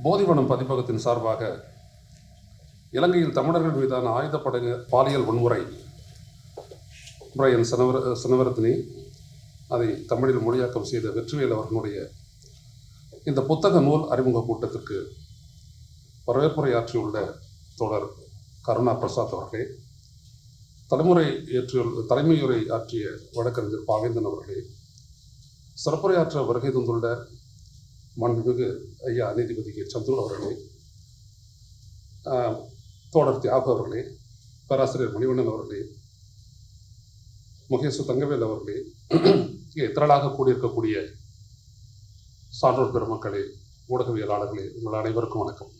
போதிவனம் பதிப்பகத்தின் சார்பாக இலங்கையில் தமிழர்கள் மீதான ஆயுதப்படை பாலியல் வன்முறை பிரையன் சினவரத்தினி அதை தமிழில் மொழியாக்கம் செய்த வெற்றிவேல் அவர்களுடைய இந்த புத்தக நூல் அறிமுக கூட்டத்திற்கு வரவேற்புரையாற்றியுள்ள தோழர் கருணா பிரசாத் அவர்களே, தலைமையுரை ஆற்றிய வழக்கறிஞர் பாவேந்தன் அவர்களே, சிறப்புரையாற்ற வருகை தந்துள்ள மாண்புமிகு ஐயா நீதிபதி கே சந்துரு அவர்களே, தோழர் தியாகு அவர்களே, பேராசிரியர் மணிவண்ணன் அவர்களே, முகேசு தங்கவேல் அவர்களே, இங்கே திரளாக கூடியிருக்கக்கூடிய சான்றோர் பெருமக்களே, ஊடகவியலாளர்களே, உங்கள் அனைவருக்கும் வணக்கம்.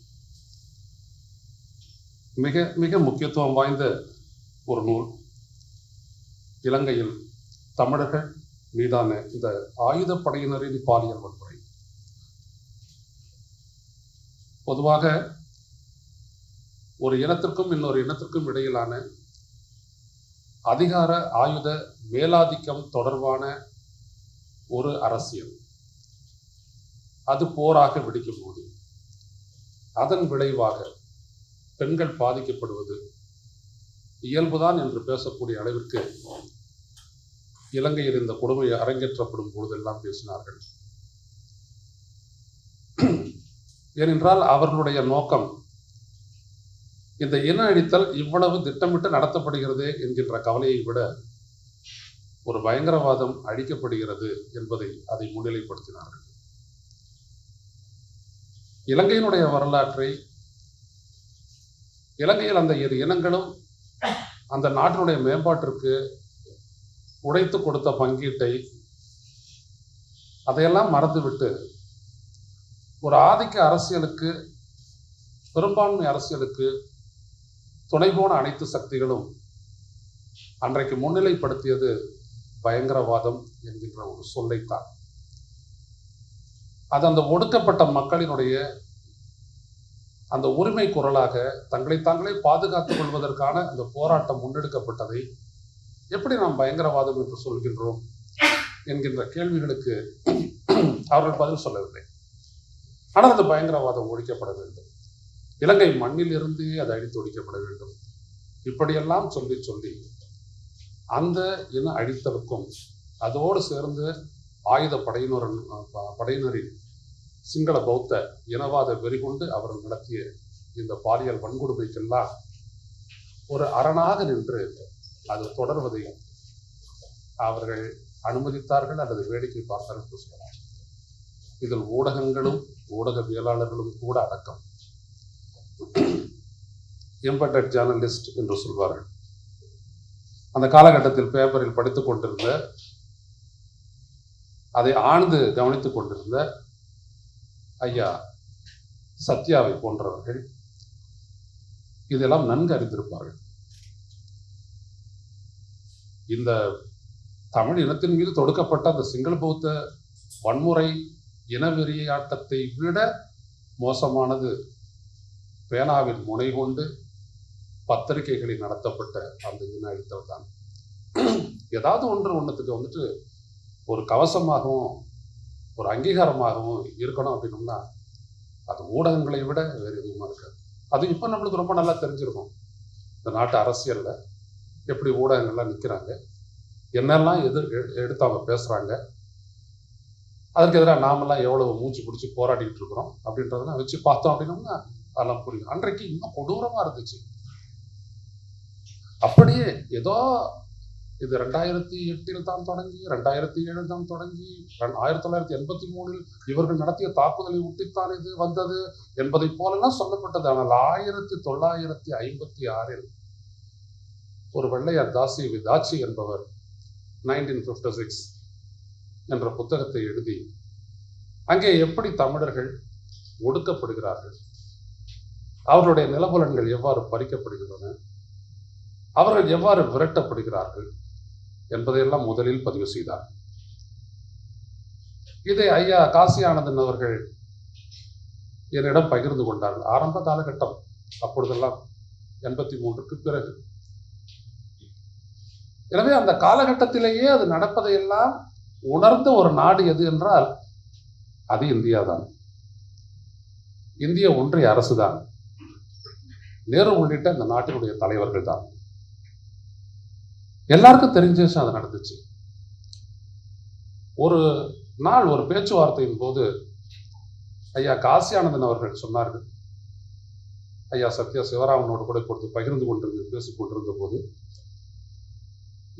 மிக மிக முக்கியத்துவம் வாய்ந்த ஒரு நூல். இலங்கையில் தமிழர்கள் மீதான இந்த ஆயுதப்படையினரின் பாலியல் வன்முறை. பொதுவாக ஒரு இனத்திற்கும் இன்னொரு இனத்திற்கும் இடையிலான அதிகார ஆயுத மேலாதிக்கம் தொடர்பான ஒரு அரசியல், அது போராக வெடிக்கும் போது அதன் விளைவாக பெண்கள் பாதிக்கப்படுவது இயல்புதான் என்று பேசக்கூடிய அளவிற்கு இலங்கையில் இந்த கொடுமை அரங்கேற்றப்படும் பொழுதெல்லாம் பேசினார்கள். ஏனென்றால் அவர்களுடைய நோக்கம் இந்த இன அழித்தல் இவ்வளவு திட்டமிட்டு நடத்தப்படுகிறது என்கின்ற கவலையை விட ஒரு பயங்கரவாதம் அழிக்கப்படுகிறது என்பதை அதை முன்னிலைப்படுத்தினார்கள். இலங்கையினுடைய வரலாற்றை, இலங்கையில் அந்த இரு இனங்களும் அந்த நாட்டினுடைய மேம்பாட்டிற்கு உடைத்து கொடுத்த பங்கீட்டை அதையெல்லாம் மறந்துவிட்டு ஒரு ஆதிக்க அரசியலுக்கு, பெரும்பான்மை அரசியலுக்கு துணை போன அனைத்து சக்திகளும் அன்றைக்கு முன்னிலைப்படுத்தியது பயங்கரவாதம் என்கின்ற ஒரு சொல்லைத்தான். அது அந்த ஒடுக்கப்பட்ட மக்களினுடைய அந்த உரிமை குரலாக தங்களை தாங்களே பாதுகாத்துக் கொள்வதற்கான அந்த போராட்டம் முன்னெடுக்கப்பட்டதை எப்படி நாம் பயங்கரவாதம் என்று சொல்கின்றோம் என்கின்ற கேள்விகளுக்கு அவர்கள் பதில் சொல்லவில்லை. ஆனால் அந்த பயங்கரவாதம் ஒழிக்கப்பட வேண்டும், இலங்கை மண்ணில் இருந்து அது அழித்து ஒழிக்கப்பட வேண்டும், இப்படியெல்லாம் சொல்லி சொல்லி அந்த இன அழித்தலுக்கும் அதோடு சேர்ந்து ஆயுத படையினரின் சிங்கள பௌத்த இனவாத வெறிகொண்டு அவர்கள் நடத்திய இந்த பாலியல் வன்கொடுமைக்கெல்லாம் ஒரு அரணாக நின்று அது தொடர்வதை அவர்கள் அனுமதித்தார்கள் அல்லது வேடிக்கை பார்த்தார்கள் என்று சொல்லலாம். இதில் ஊடகங்களும் ஊடகவியலாளர்களும் கூட அடக்கம். எம்பெடட் ஜேர்னலிஸ்ட் என்று சொல்வார்கள். அந்த காலகட்டத்தில் பேப்பரில் படித்துக் கொண்டிருந்த, அதை ஆழ்ந்து கவனித்துக் கொண்டிருந்த ஐயா சத்யாவை போன்றவர்கள் இதெல்லாம் நன்கு அறிந்திருப்பார்கள். இந்த தமிழ் இனத்தின் மீது தொடுக்கப்பட்ட அந்த சிங்கள பௌத்த வன்முறை இனவெறியாட்டத்தை விட மோசமானது பேனாவின் முனை கொண்டு பத்திரிகைகளில் நடத்தப்பட்ட அந்த இன அழித்தல் தான். ஏதாவது ஒன்றுத்துக்கு வந்துட்டு ஒரு கவசமாகவும் ஒரு அங்கீகாரமாகவும் இருக்கணும் அப்படின்னோம்னா அது ஊடகங்களை விட வேறு எதுவுமா இருக்காது. அது இப்போ நம்மளுக்கு ரொம்ப நல்லா தெரிஞ்சிருக்கும். இந்த நாட்டு அரசியல்ல எப்படி ஊடகங்கள்லாம் நிற்கிறாங்க, என்னெல்லாம் எடுத்து அவங்க பேசுறாங்க, அதற்கு எதிராக நாமெல்லாம் எவ்வளவு மூச்சு பிடிச்சி போராடிக்கிட்டு இருக்கிறோம் அப்படின்றதெல்லாம் வச்சு பார்த்தோம் அப்படின்னோம்னா அதெல்லாம் புரியும். அன்றைக்கு இன்னும் கொடூரமா இருந்துச்சு. அப்படியே ஏதோ இது 2008 தான் தொடங்கி, 2007 தான் தொடங்கி, 1983 இவர்கள் நடத்திய தாக்குதலை ஒட்டித்தான் இது வந்தது என்பதை போலெல்லாம் சொல்லப்பட்டது. ஆனால் 1956 ஒரு வெள்ளையர் தாச்சி என்பவர் 1956 என்ற புத்தகத்தை எழுதி அங்கே எப்படி தமிழர்கள் ஒடுக்கப்படுகிறார்கள், அவர்களுடைய நிலபுலன்கள் எவ்வாறு பறிக்கப்படுகின்றன, அவர்கள் எவ்வாறு விரட்டப்படுகிறார்கள் என்பதையெல்லாம் முதலில் பதிவு செய்தார். இதை ஐயா காசி ஆனந்தன் அவர்கள் என்னிடம் பகிர்ந்து கொண்டார்கள். ஆரம்ப காலகட்டம், அப்பொழுதெல்லாம் 83க்கு பிறகு. எனவே அந்த காலகட்டத்திலேயே அது நடப்பதையெல்லாம் உணர்ந்த ஒரு நாடு எது என்றால் அது இந்தியா தான். இந்திய ஒன்றிய அரசு தான், நேரு உள்ளிட்ட இந்த நாட்டினுடைய தலைவர்கள் தான். எல்லாருக்கும் தெரிஞ்ச விஷயம் அது நடந்துச்சு. ஒரு நாள் ஒரு பேச்சுவார்த்தையின் போது ஐயா காசி ஆனந்தன் அவர்கள் சொன்னார்கள், ஐயா சத்யா சிவராமனோடு கூட கொடுத்து பகிர்ந்து கொண்டிருந்து பேசிக் கொண்டிருந்த போது,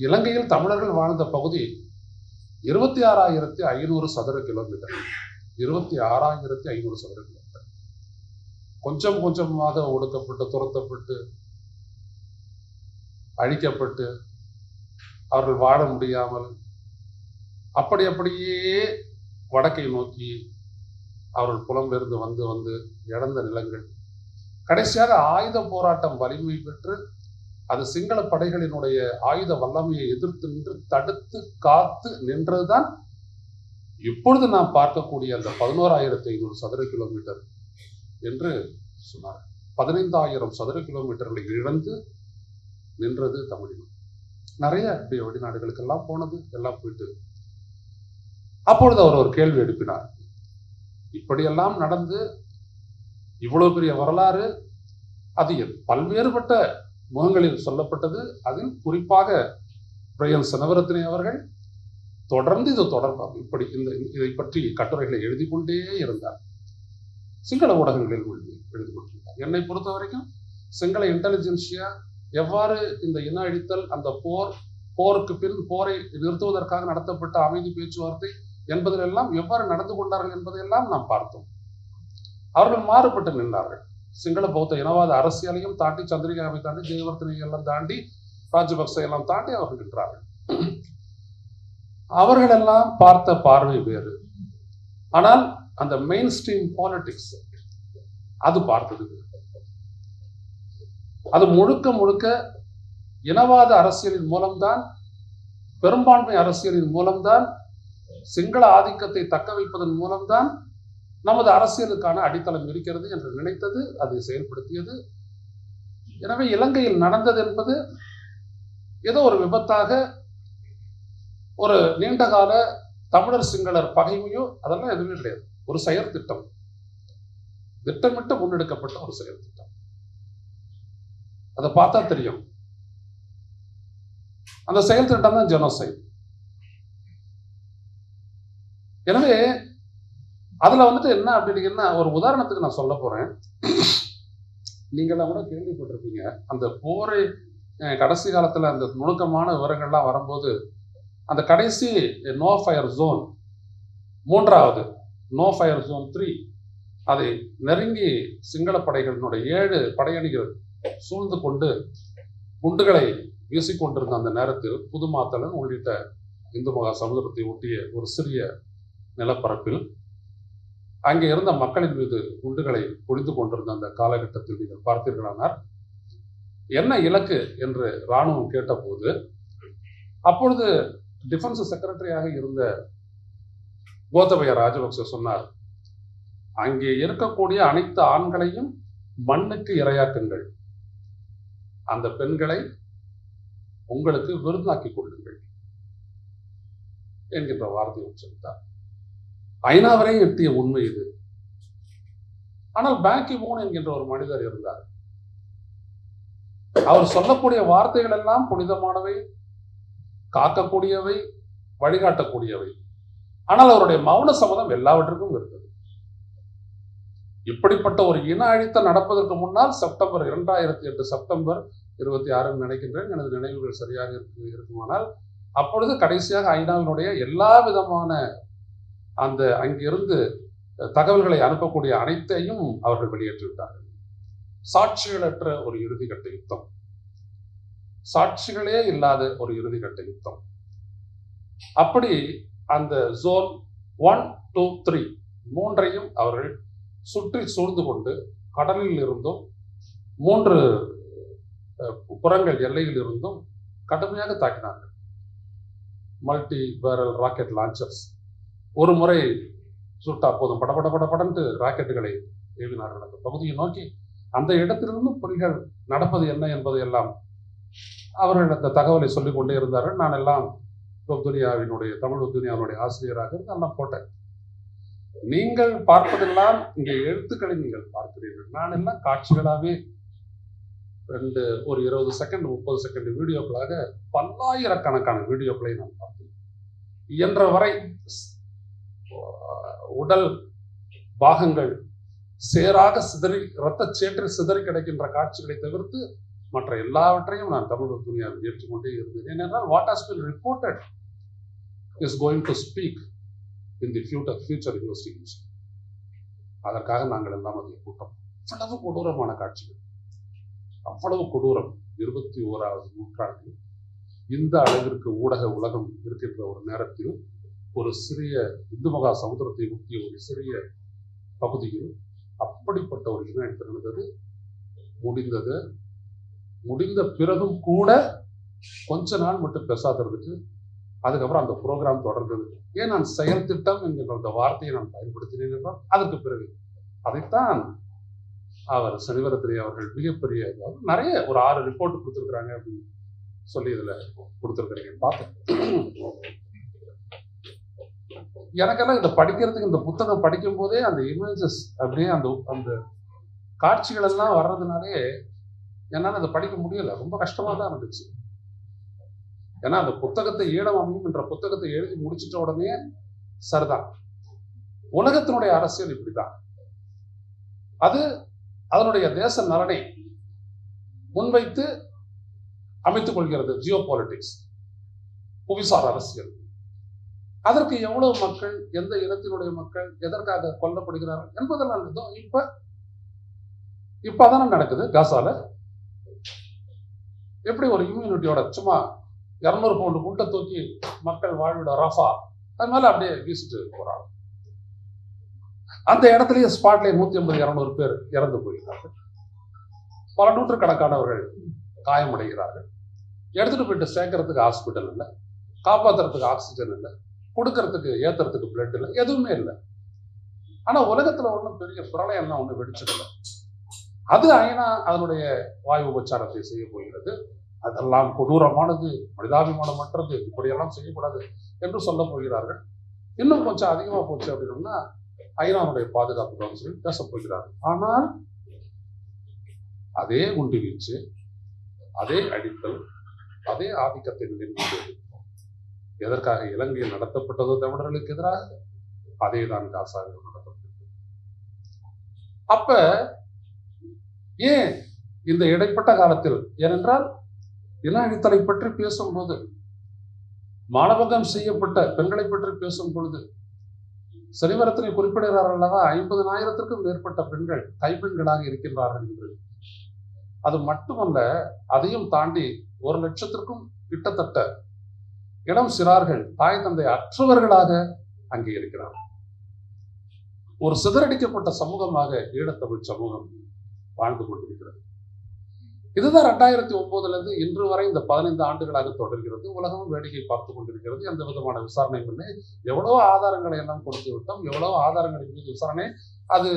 இலங்கையில் தமிழர்கள் வாழ்ந்த பகுதி 26,500 சதுர கிலோமீட்டர். 26,500 சதுர கிலோமீட்டர். கொஞ்சம் கொஞ்சமாக ஒடுக்கப்பட்டு, துரத்தப்பட்டு, அழிக்கப்பட்டு, அவர்கள் வாழ முடியாமல் அப்படியே வடக்கை நோக்கி அவர்கள் புலம்பெயர்ந்து வந்து வந்து இழந்த நிலங்கள். கடைசியாக ஆயுத போராட்டம் வலிமை பெற்று அது சிங்கள படைகளினுடைய ஆயுத வல்லமையை எதிர்த்து நின்று தடுத்து காத்து நின்றதுதான் இப்பொழுது நாம் பார்க்கக்கூடிய அந்த 11,500 சதுர கிலோமீட்டர் என்று சொன்னார். 15,000 சதுர கிலோமீட்டர்களை இழந்து நின்றது தமிழினம். நிறைய வெளிநாடுகளுக்கெல்லாம் போனது, எல்லாம் போயிட்டு. அப்பொழுது அவர் ஒரு கேள்வி எழுப்பினார். இப்படியெல்லாம் நடந்து இவ்வளவு பெரிய வரலாறு, அது பல்வேறுபட்ட முகங்களில் சொல்லப்பட்டது. அதில் குறிப்பாக பிரியன் சினவரத்தினே அவர்கள் தொடர்ந்து இது தொடர்பாக இப்படி இதை பற்றி கட்டுரைகளை எழுதி கொண்டே இருந்தார். சிங்கள ஊடகங்களில் எழுதி கொண்டிருந்தார். என்னை பொறுத்த வரைக்கும் சிங்கள இன்டெலிஜென்சியா எவ்வாறு இந்த இன அழித்தல், அந்த போருக்கு பின் போரை நிறுத்துவதற்காக நடத்தப்பட்ட அமைதி பேச்சுவார்த்தை என்பதிலெல்லாம் எவ்வாறு நடந்து கொண்டார்கள் என்பதையெல்லாம் நாம் பார்த்தோம். அவர்கள் மாறுபட்டு நின்றார்கள். சிங்கள பௌத்த இனவாத அரசியலையும் தாண்டி, சந்திரிகாவை தாண்டி, ஜெயவர்தனை எல்லாம் தாண்டி, ராஜபக்ச எல்லாம் தாண்டி அவர்கள் நின்றார்கள். அவர்களெல்லாம் பார்த்த பார்வை வேறு. ஆனால் அந்த மெயின் ஸ்ட்ரீம் பாலிடிக்ஸ் அது பார்த்தது வேறு. அது முழுக்க முழுக்க இனவாத அரசியலின் மூலம்தான், பெரும்பான்மை அரசியலின் மூலம்தான், சிங்கள ஆதிக்கத்தை தக்க வைப்பதன் மூலம்தான் நமது அரசியலுக்கான அடித்தளம் இருக்கிறது என்று நினைத்தது, அதை செயல்படுத்தியது. எனவே இலங்கையில் நடந்தது என்பது ஏதோ ஒரு விபத்தாக, ஒரு நீண்டகால தமிழர் சிங்களர் பகைமையோ அதெல்லாம் எதுவுமே கிடையாது. ஒரு செயற்திட்டம், திட்டமிட்டு முன்னெடுக்கப்பட்ட ஒரு செயற்திட்டம். அதை பார்த்தா தெரியும். அந்த செயல் திட்டம் தான் ஜெனோசைட். எனவே அதுல என்ன அப்படின்னா, ஒரு உதாரணத்துக்கு நான் சொல்ல போறேன். நீங்களாம் கூட கேள்விப்பட்டிருப்பீங்க, அந்த போரை கடைசி காலத்துல அந்த நுணுக்கமான விவரங்கள்லாம் வரும்போது, அந்த கடைசி நோ ஃபயர் ஜோன், மூன்றாவது நோ ஃபயர் ஜோன் 3 அதை நெருங்கி சிங்கள படைகளினுடைய 7 படையணிகள் சூழ்ந்து கொண்டு குண்டுகளை வீசிக்கொண்டிருந்த அந்த நேரத்தில் புதுமாத்தளன் உள்ளிட்ட இந்து மகா சமுதிரத்தை ஒட்டிய ஒரு சிறிய நிலப்பரப்பில் அங்கே இருந்த மக்களின் மீது குண்டுகளை பொழிந்து கொண்டிருந்த அந்த காலகட்டத்தில் நீங்கள் பார்த்தீர்களானார், என்ன இலக்கு என்று இராணுவம் கேட்டபோது, அப்பொழுது டிஃபென்ஸ் செக்ரட்டரியாக இருந்த கோத்தபய ராஜபக்ச சொன்னார், அங்கே இருக்கக்கூடிய அனைத்து ஆண்களையும் மண்ணுக்கு இரையாக்குங்கள், அந்த பெண்களை உங்களுக்கு விருந்தாக்கி கொள்ளுங்கள் என்கின்ற வார்த்தையை உச்சரித்தார். ஐநாவரை எட்டிய உண்மை இது. ஆனால் பான் கி மூன் என்கின்ற ஒரு மனிதர் இருந்தார். அவர் சொல்லக்கூடிய வார்த்தைகள் எல்லாம் புனிதமானவை, காக்கக்கூடியவை, வழிகாட்டக்கூடியவை. ஆனால் அவருடைய மௌன சம்மதம் எல்லாவற்றுக்கும் இருந்தது. இப்படிப்பட்ட ஒரு இன அழித்தல் நடப்பதற்கு முன்னால் செப்டம்பர் 2008 செப்டம்பர் 26 நினைக்கின்றேன், எனது நினைவுகள் சரியாக இருக்குமானால், அப்பொழுது கடைசியாக ஐநாவினுடைய எல்லா விதமான அந்த அங்கிருந்து தகவல்களை அனுப்பக்கூடிய அனைத்தையும் அவர்கள் வெளியேற்றிவிட்டார்கள். சாட்சிகளற்ற ஒரு இறுதிக்கட்ட யுத்தம், சாட்சிகளே இல்லாத ஒரு இறுதிக்கட்ட யுத்தம். அப்படி அந்த ஜோன் 1, 2, 3 மூன்றையும் அவர்கள் சுற்றி சூழ்ந்து கொண்டு கடலில் இருந்தும் 3 புறங்கள் எல்லையில் இருந்தும் கடுமையாக தாக்கினார்கள். மல்டி பேரல் ராக்கெட் லான்ச்சர்ஸ் ஒரு முறை சுட்டா போதும் படபடன்ட்டு ராக்கெட்டுகளை ஏவினார்கள் அந்த பகுதியை நோக்கி. அந்த இடத்திலிருந்து புலிகள் நடப்பது என்ன என்பதை எல்லாம் அவர்கள் அந்த தகவலை சொல்லிக் கொண்டே இருந்தார்கள். நான் எல்லாம் துனியாவினுடைய தமிழ் துனியாவினுடைய ஆசிரியராக இருந்து எல்லாம் போட்டேன். நீங்கள் பார்ப்பதெல்லாம் இங்க எழுத்துக்களை நீங்கள் பார்க்கிறீர்கள். நான் எல்லாம் காட்சிகளாவே ஒரு 20 செகண்ட் 30 செகண்ட் வீடியோக்களாக பல்லாயிரக்கணக்கான வீடியோக்களை நான் பார்த்தேன். இயன்ற வரை உடல் பாகங்கள் சேராக சிதறி இரத்த சேற்று சிதறி கிடைக்கின்ற காட்சிகளை தவிர்த்து மற்ற எல்லாவற்றையும் நான் தமிழ் துணியாக ஏற்றுக்கொண்டே இருந்தேன். ஏனென்றால் what has been reported is going to speak in the future investigation. அதற்காக நாங்கள் எல்லாம் அதை கூட்டம். அவ்வளவு கொடூரமான காட்சிகள், அவ்வளவு கொடூரம். 21வது நூற்றாண்டில் இந்த அளவிற்கு ஊடக உலகம் இருக்கின்ற ஒரு நேரத்தில் ஒரு சிறிய இந்து மகா சமுத்திரத்தை ஒட்டிய ஒரு சிறிய பகுதியில் அப்படிப்பட்ட ஒரு யுனைட் நடந்தது. முடிந்த பிறகும் கூட கொஞ்ச நாள் மட்டும் பேசாததுக்கு, அதுக்கப்புறம் அந்த ப்ரோக்ராம் தொடர்ந்தது. ஏன் நான் செயல் திட்டம் என்கிற அந்த வார்த்தையை நான் பயன்படுத்தினேன் என்றால் அதற்கு பிறகு அதைத்தான் அவர் சனிவரத்திலே அவர்கள் மிகப்பெரிய நிறைய ஒரு 6 ரிப்போர்ட் கொடுத்துருக்குறாங்க அப்படின்னு சொல்லி இதுல கொடுத்துருக்கிறீங்க பார்த்தேன். எனக்கெல்லாம் இதை படிக்கிறதுக்கு, இந்த புத்தகம் படிக்கும் போதே அந்த இமேஜஸ் அப்படியே அந்த காட்சிகள் எல்லாம் வர்றதுனாலே என்னால் அதை படிக்க முடியல. ரொம்ப கஷ்டமா தான் இருந்துச்சு. ஏன்னா அந்த புத்தகத்தை ஈழம் அமையும் என்ற புத்தகத்தை எழுதி முடிச்சிட்ட உடனே சரிதான், உலகத்தினுடைய அரசியல் இப்படிதான், அது அதனுடைய தேச நலனை முன்வைத்து அமைத்துக் கொள்கிறது. ஜியோ பாலிடிக்ஸ், புவிசார் அரசியல். அதற்கு எவ்வளவு மக்கள், எந்த இனத்தினுடைய மக்கள் எதற்காக கொல்லப்படுகிறார்கள் என்பதெல்லாம் இப்ப அதான நடக்குது. காசால எப்படி ஒரு இம்யூனிட்டியோட சும்மா 200 பவுண்டு குண்டை தூக்கி மக்கள் வாழ்விட ரஃபா அது மேல அப்படியே வீசிட்டு போறாங்க. அந்த இடத்துலயே ஸ்பாட்ல 150-200 பேர் இறந்து போகிறார்கள். பல நூற்றுக்கணக்கானவர்கள் காயமடைகிறார்கள். எடுத்துட்டு போயிட்டு சேர்க்கறதுக்கு ஹாஸ்பிட்டல் இல்லை, காப்பாத்துறதுக்கு ஆக்சிஜன் இல்லை, கொடுக்கறதுக்கு ஏத்துறதுக்கு பிளட் இல்லை, எதுவுமே இல்லை. ஆனா உலகத்துல ஒன்றும் பெரிய பிரளயம் ஒண்ணு வெடிச்சதில்லை. அது ஐநா அதனுடைய வாயு உபச்சாரத்தை செய்ய போகிறது. அதெல்லாம் கொடூரமானது, மனிதாபிமானமற்றது, இப்படியெல்லாம் செய்யக்கூடாது என்று சொல்ல போகிறார்கள். இன்னும் கொஞ்சம் அதிகமா போச்சு அப்படின்னா ஐநாவுடைய பாதுகாப்பு கவுன்சில் பேச போகிறார்கள். ஆனால் அதே குண்டு வீச்சு, அதே அடித்தல், அதே ஆதிக்கத்தை நிலைநிறுத்தி எதற்காக இலங்கையில் நடத்தப்பட்டதோ தமிழர்களுக்கு எதிராக அதே தான் காசாவில் நடத்தப்பட்டது. அப்ப ஏன் இந்த இடைப்பட்ட காலத்தில், ஏனென்றால் இன அழித்தலை பற்றி பேசும்போது, மானபங்கம் செய்யப்பட்ட பெண்களை பற்றி பேசும் பொழுது சரிவரத்தினை குறிப்பிடுகிறார்கள் அல்லவா, 50,000க்கும் மேற்பட்ட பெண்கள் கைப்பெண்களாக இருக்கின்றார்கள் என்று. அது மட்டுமல்ல, அதையும் தாண்டி 1,00,000க்கும் கிட்டத்தட்ட இளம் சிறார்கள் தாய் தந்தை அற்றவர்களாக அங்கே இருக்கிறார்கள். ஒரு சிதறடிக்கப்பட்ட சமூகமாக ஈழத்தமிழ் சமூகம் வாழ்ந்து கொண்டிருக்கிறது. இதுதான் 2009 இன்று வரை இந்த 15 ஆண்டுகளாக தொடர்கிறது. உலகமும் வேடிக்கை பார்த்து கொண்டிருக்கிறது. எந்த விதமான விசாரணை பண்ணி எவ்வளவோ ஆதாரங்களை எல்லாம் கொடுத்து விட்டோம். எவ்வளவோ ஆதாரங்களின் மீது விசாரணை, அது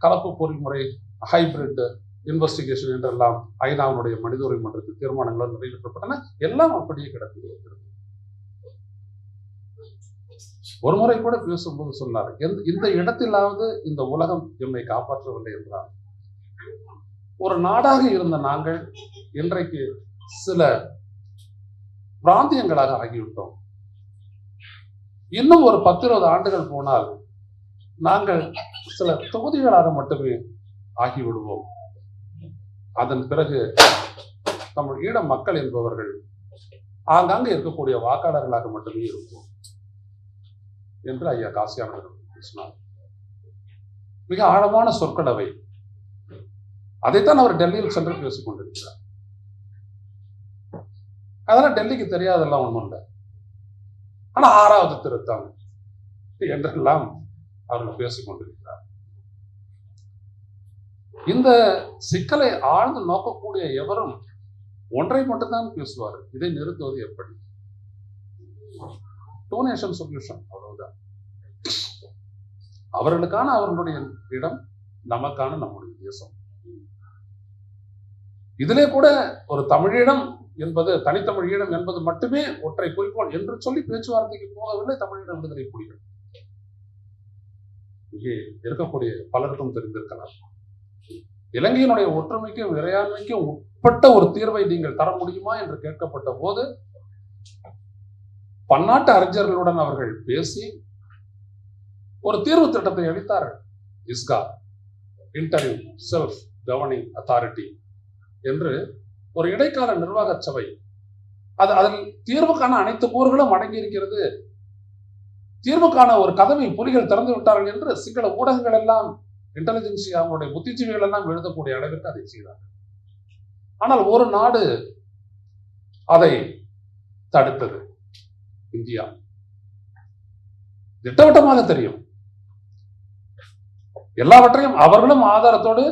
கலப்பு பொறிமுறை, ஹைபிரிட் இன்வெஸ்டிகேஷன் என்றெல்லாம் ஐநாவுடைய மனித உரிமை மன்றத்தில் தீர்மானங்கள் நிறைவேற்றப்பட்டன. எல்லாம் அப்படியே கிடக்கிறது. ஒரு முறை கூட பேசும்போது சொன்னார், இந்த இடத்திலாவது இந்த உலகம் எம்மை காப்பாற்றவில்லை என்றார். ஒரு நாடாக இருந்த நாங்கள் இன்றைக்கு சில பிராந்தியங்களாக ஆகிவிட்டோம். இன்னும் ஒரு 10-20 ஆண்டுகள் போனால் நாங்கள் சில தொகுதிகளாக மட்டுமே ஆகிவிடுவோம். அதன் பிறகு தமிழ் ஈழ மக்கள் என்பவர்கள் ஆங்காங்கே இருக்கக்கூடிய வாக்காளர்களாக மட்டுமே இருப்போம் என்று ஐயா காசியானவர் பேசினார். மிக ஆழமான சொற்களவை. அதைத்தான் அவர் டெல்லியில் சென்று பேசிக் கொண்டிருக்கிறார். அதெல்லாம் டெல்லிக்கு தெரியாதெல்லாம் ஒண்ணும் இல்லை. ஆனா 6வது திருத்தம் என்றெல்லாம் அவர்கள் பேசிக் கொண்டிருக்கிறார். இந்த சிக்கலை ஆழ்ந்து நோக்கக்கூடிய எவரும் ஒன்றை மட்டும்தான் பேசுவார், இதை நிறுத்துவது எப்படி? 2 நேஷன் சொல்யூஷன், அவ்வளவுதான். அவர்களுக்கான அவர்களுடைய இடம், நமக்கான நம்முடைய தேசம். இதிலே கூட ஒரு தமிழீழம் என்பது, தனித்தமிழீழம் என்பது மட்டுமே ஒற்றை குறிக்கோள் என்று சொல்லி பேச்சுவார்த்தைக்கு போகவில்லை தமிழீழ விடுதலை புலிகள். இங்கே இருக்கக்கூடிய பலருக்கும் தெரிந்திருக்கலாம். இலங்கையினுடைய ஒற்றுமைக்கும் இறையாண்மைக்கும் உட்பட்ட ஒரு தீர்வை நீங்கள் தர முடியுமா என்று கேட்கப்பட்ட போது பன்னாட்டு அறிஞர்களுடன் அவர்கள் பேசி ஒரு தீர்வு திட்டத்தை அளித்தார்கள். இஸ்கா, இன்டரிம் செல்ஃப் கவர்னிங் அத்தாரிட்டி என்று ஒரு இடைக்கால நிர்வாக சபை. அதில் தீர்வுக்கான அனைத்து கூறுகளும் அடங்கி இருக்கிறது. தீர்வுக்கான ஒரு கதவை புலிகள் திறந்து விட்டார்கள் என்று சிங்கள ஊடகங்கள் எல்லாம், இன்டெலிஜென்சி, அவங்களுடைய புத்திஜீவிகள் எல்லாம் எழுதக்கூடிய அளவிற்கு அதை செய்தார்கள். ஆனால் ஒரு நாடு அதை தடுத்தது, இந்தியா. திட்டவட்டமாக தெரியும். எல்லாவற்றையும் அவர்களும் ஆதாரத்தோடு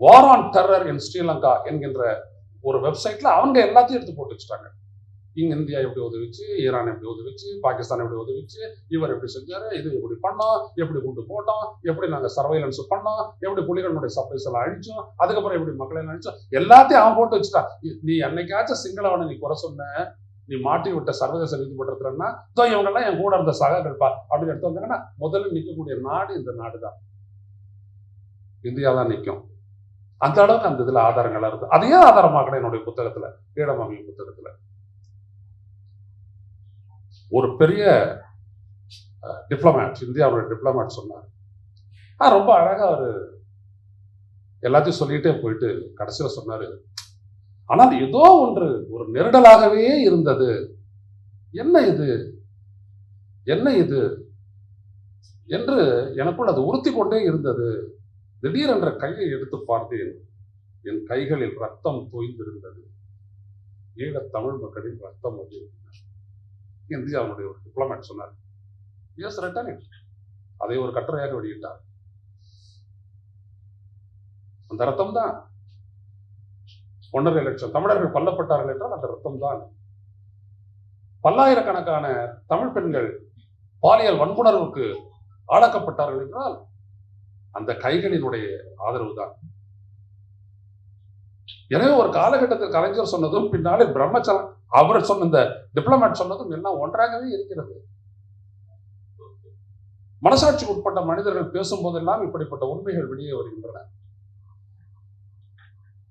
வார் ஆன் டெரர் இன் ஸ்ரீலங்கா என்கின்ற ஒரு வெப்சைட்ல அவங்க எல்லாத்தையும் எடுத்து போட்டு வச்சுட்டாங்க. இங்க இந்தியா எப்படி உதவிச்சு, ஈரான் எப்படி உதவிச்சு, பாகிஸ்தான் எப்படி உதவிச்சு, இவர் எப்படி செஞ்சாரு, இது எப்படி பண்ணோம், எப்படி குண்டு போட்டோம், எப்படி நாங்க சர்வைலன்ஸ் பண்ணோம், எப்படி புலிகளுடைய சப்ளைஸ் எல்லாம் அழிச்சோம், அதுக்கப்புறம் எப்படி மக்களை அழிச்சோம், எல்லாத்தையும் அவன் போட்டு வச்சுட்டான். நீ என்னைக்காச்சும் சிங்களவனை நீ குறை சொன்ன, நீ மாட்டி விட்ட சர்வதேச நீதிமன்றத்துலன்னா இவங்க எல்லாம் என் கூட இருந்த சகாக்கள் பா அப்படின்னு எடுத்து வந்தாங்கன்னா முதல்ல நிற்கக்கூடிய நாடு இந்த நாடு தான், இந்தியா தான் நிற்கும். அந்த அளவுக்கு அந்த இதுல ஆதாரங்கள் இருக்கு. அதையே ஆதாரமாக என்னுடைய புத்தகத்துல, ஈழமாமி புத்தகத்துல ஒரு பெரிய டிப்ளமேட், இந்தியாவுடைய டிப்ளமேட் சொன்னார். ரொம்ப அழகா அவரு எல்லாத்தையும் சொல்லிட்டே போயிட்டு கடைசியில சொன்னாரு, ஆனால் ஏதோ ஒன்று ஒரு நெருடலாகவே இருந்தது. என்ன இது, என்ன இது என்று எனக்குள் அது உறுத்தி கொண்டே இருந்தது. திடீரென்ற கையை எடுத்து பார்த்தேன், என் கைகளில் ரத்தம் தோய்ந்திருந்தது. ஈழத் தமிழ் மக்களின் ரத்தம் அது. இந்தியாவுடைய ஒரு டிப்ளமேட் சொன்னார். Yes, written it. அதை ஒரு கட்டுரையாக வெளியிட்டார். அந்த ரத்தம் தான் 1.5 லட்சம் தமிழர்கள் கொல்லப்பட்டார்கள் என்றால் அந்த ரத்தம் தான். பல்லாயிரக்கணக்கான தமிழ் பெண்கள் பாலியல் வன்புணர்வுக்கு ஆளாக்கப்பட்டார்கள் என்றால் அந்த கைகளினுடைய ஆதரவு தான். எனவே ஒரு காலகட்டத்தில் கலைஞர் சொன்னதும் பின்னாலே பிரம்மச்சரம் அவர் சொன்ன இந்த டிப்ளமேட் சொன்னதும் எல்லாம் ஒன்றாகவே இருக்கிறது. மனசாட்சிக்கு உட்பட்ட மனிதர்கள் பேசும்போதெல்லாம் இப்படிப்பட்ட உண்மைகள் வெளியே வருகின்றன.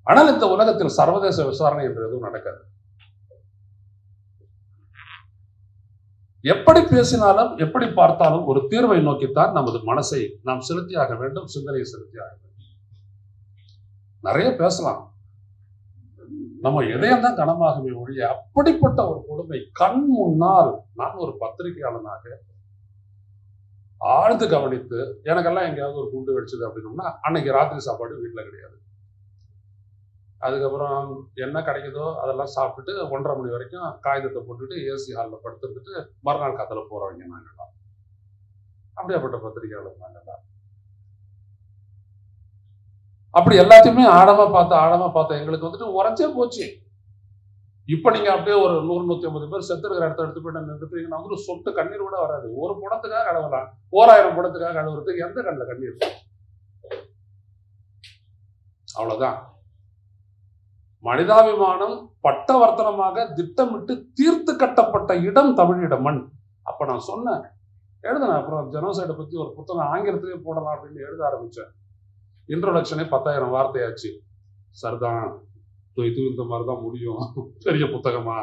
ஆனால் இந்த உலகத்தில் சர்வதேச விசாரணை என்று எதுவும் நடக்காது. எப்படி பேசினாலும் எப்படி பார்த்தாலும் ஒரு தீர்வை நோக்கித்தான் நமது மனசை நாம் செலுத்தியாக வேண்டும், சிந்தனையை செலுத்தியாக வேண்டும். நிறைய பேசலாம், நம்ம இதயம் தான் கனமாகவே ஒழிய அப்படிப்பட்ட ஒரு கொடுமை கண் முன்னால் நான் ஒரு பத்திரிகையாளனாக ஆழ்ந்து கவனித்து, எனக்கெல்லாம் எங்கேயாவது ஒரு குண்டு வெடிச்சது அப்படின்னோம்னா அன்னைக்கு ராத்திரி சாப்பாடு வீட்டில் கிடையாது. அதுக்கப்புறம் என்ன கிடைக்குதோ அதெல்லாம் சாப்பிட்டுட்டு 1:30 மணி வரைக்கும் காகிதத்தை போட்டுட்டு ஏசி ஹாலில் படுத்துட்டு மறுநாள் கத்தில் போறவங்க நாங்கள்லாம். அப்படியாப்பட்ட பத்திரிகையாளர் நாங்கள்லாம். அப்படி எல்லாத்தையுமே ஆழமா பார்த்த எங்களுக்கு வந்துட்டு உரைச்சே போச்சு. இப்ப நீங்க அப்படியே ஒரு 100-150 பேர் செத்து இருக்கிற இடத்த எடுத்து போயிட்டு நிறுத்துறீங்கன்னா வந்து சொட்டு கண்ணீர் கூட வராது. ஒரு படத்துக்காக கழுவலாம், 1000 படத்துக்காக கழுவுறதுக்கு எந்த கண்ணில் கண்ணீர்? அவ்வளவுதான். மனிதாபிமானம் பட்டவர்த்தனமாக திட்டமிட்டு தீர்த்து கட்டப்பட்ட இடம் தமிழிட மண். அப்ப நான் சொன்னேன், எழுதுனேன். அப்புறம் ஜெனோசைடை பத்தி ஒரு புத்தகம் ஆங்கிலத்திலே போடலாம் அப்படின்னு எழுத ஆரம்பிச்சேன். இன்ட்ரோடக்ஷனே 10,000 வார்த்தையாச்சு. சரிதான், இது இந்த மாதிரிதான் முடியும், பெரிய புத்தகமா,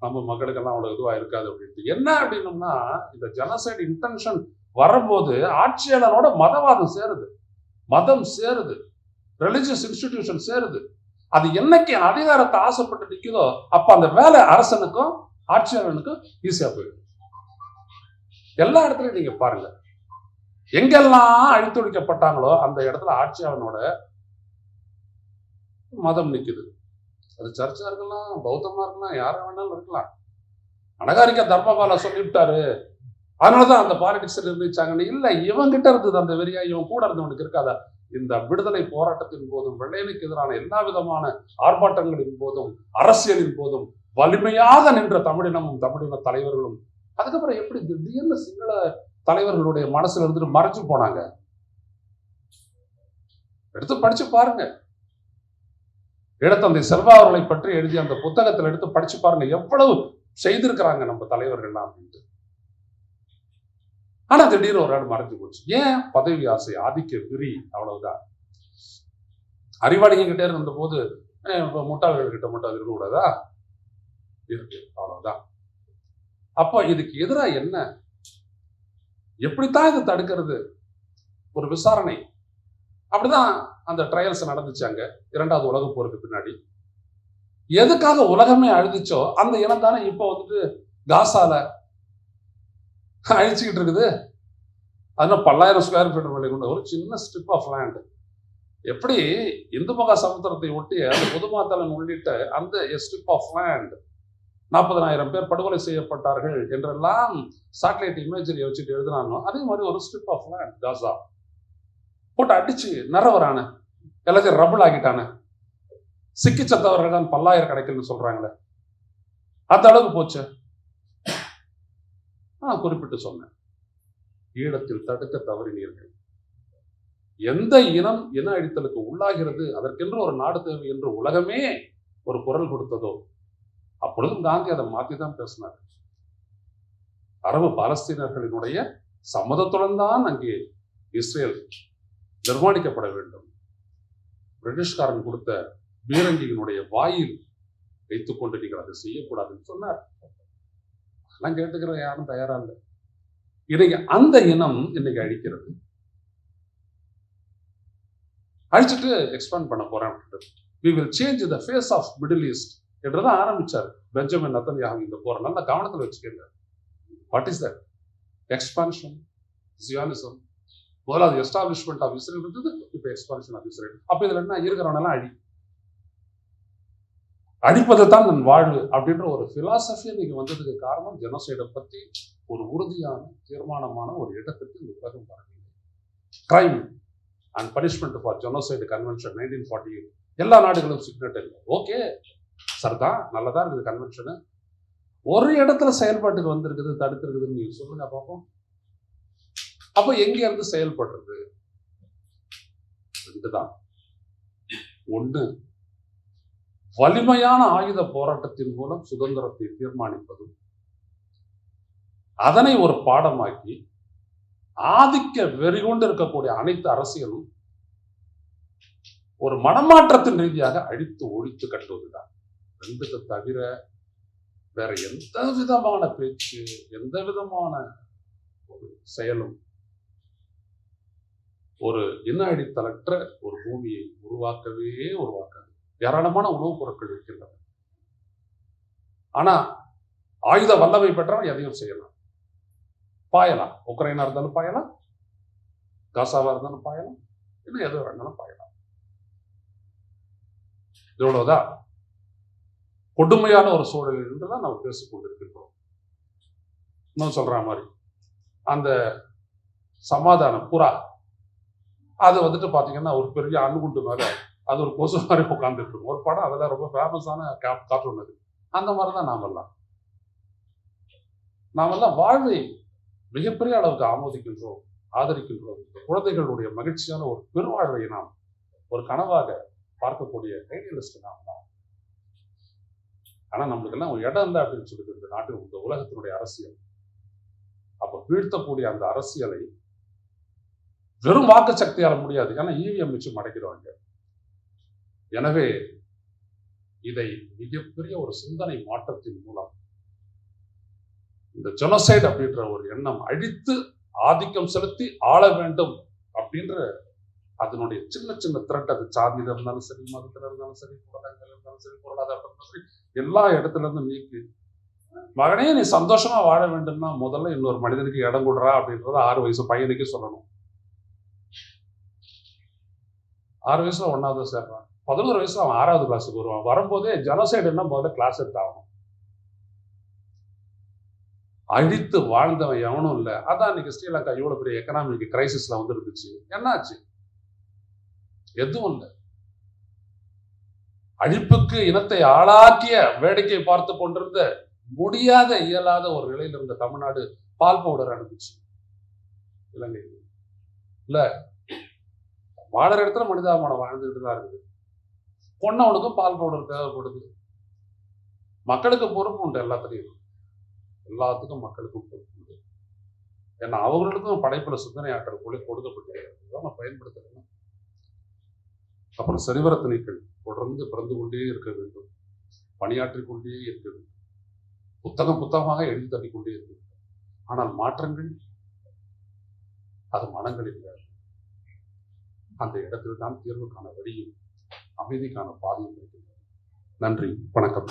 நம்ம மக்களுக்கெல்லாம் அவ்வளவு இதுவா இருக்காது அப்படின்ட்டு. என்ன அப்படின்னோம்னா, இந்த ஜெனோசைடு இன்டென்ஷன் வரும்போது ஆட்சியாளரோட மதவாதம் சேருது, மதம் சேருது, ரிலிஜியஸ் இன்ஸ்டிடியூஷன் சேருது. அது என்னைக்கு அதிகாரத்தை ஆசைப்பட்டு நிற்குதோ அப்ப அந்த வேலை அரசனுக்கும் ஆட்சியாளனுக்கும் ஈஸியா போயிடும். எல்லா இடத்துலயும் நீங்க பாருங்க, எங்கெல்லாம் அழித்தொழிக்கப்பட்டாங்களோ அந்த இடத்துல ஆட்சியாளனோட மதம் நிக்குது. அது சர்ச்சா இருக்கலாம், பௌத்தமா இருக்கலாம், யாரா வேணாலும் இருக்கலாம். அனகாரிக்க தர்மபாலா சொல்லிவிட்டாரு, அதனாலதான் அந்த பாலிடிக்ஸ் நிர்ணயிச்சாங்கன்னு இல்ல. இவங்கிட்ட இருந்தது அந்த வெறியா, இவன் கூட இருந்தவனுக்கு இருக்காதா? இந்த விடுதலை போராட்டத்தின் போதும், வெள்ளையனுக்கு எதிரான எல்லா விதமான ஆர்ப்பாட்டங்களின் போதும், அரசியலின் போதும் வலிமையாக நின்ற தமிழினமும் தமிழின தலைவர்களும் அதுக்கப்புறம் எப்படி திடீர்னு சிங்கள தலைவர்களுடைய மனசுல இருந்துட்டு மறைச்சு போனாங்க? எடுத்து படிச்சு பாருங்க. ஈழத்தந்தை செல்வா அவர்களை பற்றி எழுதிய அந்த புத்தகத்தில் எடுத்து படிச்சு பாருங்க, எவ்வளவு செய்திருக்கிறாங்க நம்ம தலைவர்கள்லாம் அப்படின்ட்டு. ஆனா திடீர்னு ஒரு நாள் மறைஞ்சு போச்சு. ஏன்? பதவி ஆசை, ஆதிக்க வெறி, அவ்வளவுதான். அறிவாளிங்க கிட்டே இருந்த போது முட்டாள்கள் கிட்ட மட்டும் அது இருக்கக்கூடாதா? இருக்கு, அவ்வளவுதான். அப்போ இதுக்கு எதிராக என்ன, எப்படித்தான் இதை தடுக்கிறது? ஒரு விசாரணை. அப்படிதான் அந்த ட்ரையல்ஸ் நடந்துச்சு அங்க 2வது உலக போருக்கு பின்னாடி. எதுக்காக உலகமே அழுதுச்சோ அந்த இனம் தானே இப்போ வந்துட்டு காசால அழிச்சுக்கிட்டு இருக்குது. அதனால 10,000 ஸ்கொயர் ஃபீட் விலை கொண்ட ஒரு சின்ன ஸ்ட்ரிப் ஆஃப் லேண்ட் எப்படி இந்து மகா சமுத்திரத்தை ஒட்டிய அந்த பொதுமாத்தலன் உள்ளிட்ட அந்த ஸ்ட்ரிப் ஆஃப் லேண்ட் 40,000 பேர் படுகொலை செய்யப்பட்டார்கள் என்றெல்லாம் சேட்டலைட் இமேஜரியை வச்சுட்டு எழுதுனானோ அதே மாதிரி ஒரு ஸ்ட்ரிப் ஆஃப் லேண்ட் காசா போட்டு அடிச்சு நிறவரான எல்லாத்தையும் ரபுள் ஆகிட்டான. சிக்கி சத்தவர்கள் தான் பல்லாயிரக்கணக்கில்னு சொல்றாங்களே, அந்த அளவுக்கு போச்சு. நான் குறிப்பிட்டு சொன்னேன், ஈழத்தில் தடுக்க தவறினீர்கள். எந்த இனம் இன அழித்தலுக்கு உள்ளாகிறது அதற்கென்று ஒரு நாடு தேவை என்று உலகமே ஒரு குரல் கொடுத்ததோ அப்பொழுதும் காந்தி அதை மாற்றி தான் பேசினார். அரபு பாலஸ்தீனர்களினுடைய சம்மதத்துடன் தான் அங்கே இஸ்ரேல் நிர்மாணிக்கப்பட வேண்டும். பிரிட்டிஷ்காரன் கொடுத்த பீரங்கியினுடைய வாயில் வைத்துக் கொண்டு நீங்கள் அதை செய்யக்கூடாதுன்னு சொன்னார். அதெல்லாம் கேட்டுக்கிற யாரும் தயாரா இல்லை. இன்னைக்கு அந்த இனம் இன்னைக்கு அழிக்கிறது, அழிச்சுட்டு எக்ஸ்பேண்ட் பண்ண போறேன். We will change the face of Middle East என்றுதான் ஆரம்பிச்சார் பெஞ்சமின் நெத்தன்யாஹூ இந்த போற. நல்ல கவனத்தில் வச்சுக்கோங்க. What is that? எக்ஸ்பான்ஷன், ஜியானிசம். முதலாவது எஸ்டாப்ளிஷ்மெண்ட் ஆஃப் இஸ்ரேல் இருந்தது, இப்போ எக்ஸ்பான்ஷன் ஆஃப் இஸ்ரேல். அப்ப இதுல என்ன இருக்கிறவனெல்லாம் அடிப்பதை தான் நன் வாழ்வு அப்படின்ற ஒரு பிலாசபி இன்னைக்கு வந்ததுக்கு காரணம் ஜெனோசைடை பத்தி ஒரு உறுதியான தீர்மானமான ஒரு இடத்துக்கு இந்த உலகம் வரவில்லை. Crime and punishment for genocide convention 1948 எல்லா நாடுகளும் சிக்னேட்டரி. ஓகே, சரிதான், நல்லதா இருக்குது கன்வென்ஷனு. ஒரு இடத்துல செயல்பாட்டுக்கு வந்திருக்குது, தடுத்திருக்குதுன்னு நீங்க சொல்லுங்க பார்ப்போம். அப்ப எங்க இருந்து செயல்படுறது? இதுதான் ஒண்ணு, வலிமையான ஆயுத போராட்டத்தின் மூலம் சுதந்திரத்தை தீர்மானிப்பதும் அதனை ஒரு பாடமாக்கி ஆதிக்க வெறி கொண்டு இருக்கக்கூடிய அனைத்து அரசியலும் ஒரு மனமாற்றத்தின் ரீதியாக அழித்து ஒழித்து கட்டுவதுதான். ரெண்டுக்கு தவிர வேற எந்த விதமான பேச்சு, எந்த விதமான ஒரு செயலும் ஒரு இன அடித்தலற்ற ஒரு பூமியை உருவாக்கவே உருவாக்காது. ஏராளமான உணவுப் பொருட்கள் இருக்கின்றன. ஆனா ஆயுத வல்லமை பெற்றவன் எதையும் செய்யலாம், பாயலாம். உக்ரைனா இருந்தாலும் பாயலாம், காசாவா இருந்தாலும் பாயலாம், இன்னும் எது வேணாலும் பாயலாம். இவ்வளவுதான் கொடுமையான ஒரு சூழல் என்றுதான் நம்ம பேசிக் கொண்டிருக்கின்றோம். இன்னும் சொல்ற மாதிரி அந்த சமாதான புறா அது வந்துட்டு பாத்தீங்கன்னா ஒரு பெரிய அணுகுண்டு மேல அது ஒரு கொசு மாதிரி உட்கார்ந்துட்டு இருக்கும். ஒரு படம் அதெல்லாம் ரொம்ப ஃபேமஸான கார்ட்டூன் அது. அந்த மாதிரிதான் நாமெல்லாம் வாழ்வை மிகப்பெரிய அளவுக்கு ஆமோதிக்கின்றோம், ஆதரிக்கின்றோம். குழந்தைகளுடைய மகிழ்ச்சியான ஒரு பெருவாழ்வை நாம் ஒரு கனவாக பார்க்கக்கூடிய ஐடியலிஸ்ட் நாம் தான். ஆனா நம்மளுக்கு எல்லாம் ஒரு இடம் இல்லை அப்படின்னு சொல்லிட்டு இந்த நாட்டு இந்த உலகத்தினுடைய அரசியல் அப்ப வீழ்த்தக்கூடிய அந்த அரசியலை வெறும் வாக்கு சக்தியால முடியாது. ஏன்னா இவிஎம் வச்சு மடக்கிடுவாங்க. எனவே இதை மிகப்பெரிய ஒரு சிந்தனை மாற்றத்தின் மூலம் இந்த ஜெனோசைட் அப்படின்ற ஒரு எண்ணம் அழித்து ஆதிக்கம் செலுத்தி ஆள வேண்டும் அப்படின்ற அதனுடைய சின்ன சின்ன த்ரெட், அது சாதியில இருந்தாலும் சரி, மதத்துல இருந்தாலும் சரி, புலகங்கள் இருந்தாலும் சரி, பொருளாதாரம் இருந்தாலும் சரி, எல்லா இடத்துல இருந்தும் நீக்கி மகனே நீ சந்தோஷமா வாழ வேண்டும்னா முதல்ல இன்னொரு மனிதனுக்கு இடம் கொடுறா அப்படின்றத 6 வயசு பையனுக்கு சொல்லணும். 6 வயசுல 1வது சேர்றான், 11 வயசுல அவன் 6வது கிளாஸுக்கு வருவான். வரும்போதே ஜெனோசைடு என்ன முதல்ல கிளாஸ் எடுத்தாகணும். அழித்து வாழ்ந்தவன் எவனும் இல்லை. அதான் இன்னைக்கு ஸ்ரீலங்கா இவ்வளவு பெரிய எக்கனாமிக் கிரைசிஸ்ல வந்து இருந்துச்சு. என்னாச்சு? எதுவும் இல்லை. அழிப்புக்கு இனத்தை ஆளாக்கிய வேடிக்கை பார்த்து கொண்டிருந்த முடியாத இயலாத ஒரு நிலையில் இருந்த தமிழ்நாடு பால் பவுடர் அனுப்பிச்சு இலங்கை. இல்ல வாழற இடத்துல மனிதாபிமானம் வாழ்ந்துட்டு தான் இருக்குது. பொண்ணவனுக்கும் பால் பவுடர் தேவைப்படுது. மக்களுக்கு பொறுப்பு உண்டு, எல்லாத்துக்கும் மக்களுக்கும் பொறுப்பு உண்டு. ஏன்னா அவர்களுக்கும் படைப்புல சிந்தனை ஆற்றல் கொடுக்கப்பட்டு நம்ம பயன்படுத்தணும். அப்புறம் சரிவர திணைக்கள் தொடர்ந்து பிறந்து கொண்டே இருக்க வேண்டும், பணியாற்றிக் கொண்டே இருக்க வேண்டும், புத்தகமாக எழுதி தள்ளிக்கொண்டே இருக்க வேண்டும். ஆனால் மாற்றங்கள் அது மனங்களில் அந்த இடத்தில் தான் தீர்வுக்கான வழியும் அமைதிக்கான பாதையும் இருக்கின்றது. நன்றி, வணக்கம்.